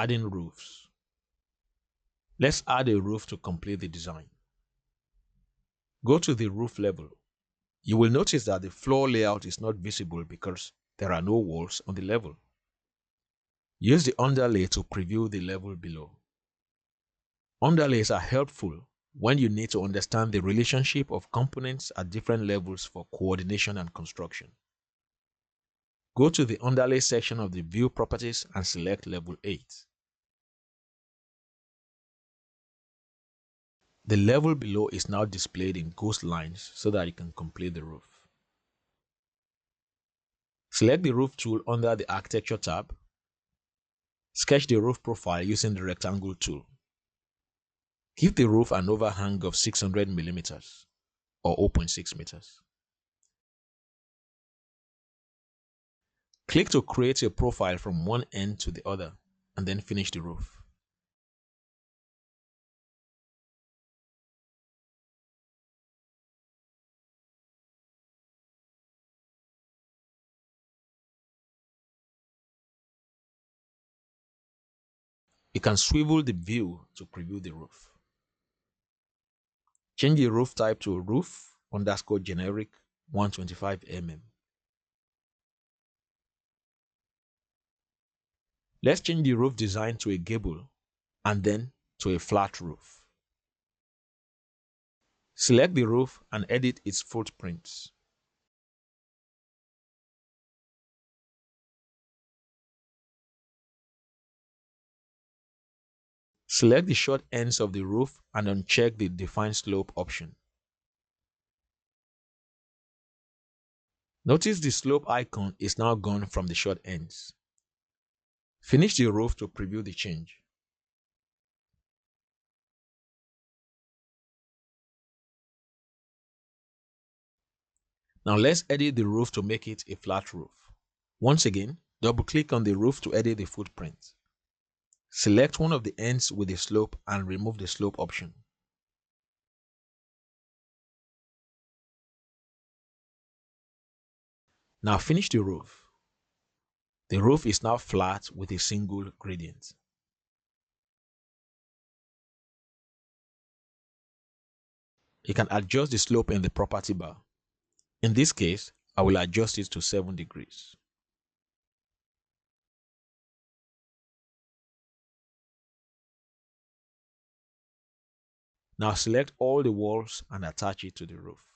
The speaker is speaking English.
Adding roofs. Let's add a roof to complete the design. Go to the roof level. You will notice that the floor layout is not visible because there are no walls on the level. Use the underlay to preview the level below. Underlays are helpful when you need to understand the relationship of components at different levels for coordination and construction. Go to the underlay section of the view properties and select level 8. The level below is now displayed in ghost lines so that you can complete the roof. Select the roof tool under the architecture tab. Sketch the roof profile using the rectangle tool. Give the roof an overhang of 600 millimeters or 0.6 meters. Click to create a profile from one end to the other and then finish the roof. You can swivel the view to preview the roof. Change the roof type to roof _ generic 125 mm. Let's change the roof design to a gable and then to a flat roof. Select the roof and edit its footprints. Select the short ends of the roof and uncheck the Define Slope option. Notice the slope icon is now gone from the short ends. Finish the roof to preview the change. Now let's edit the roof to make it a flat roof. Once again, double-click on the roof to edit the footprint. Select one of the ends with the slope and remove the slope option. Now finish the roof. The roof is now flat with a single gradient. You can adjust the slope in the property bar. In this case, I will adjust it to 7 degrees. Now select all the walls and attach it to the roof.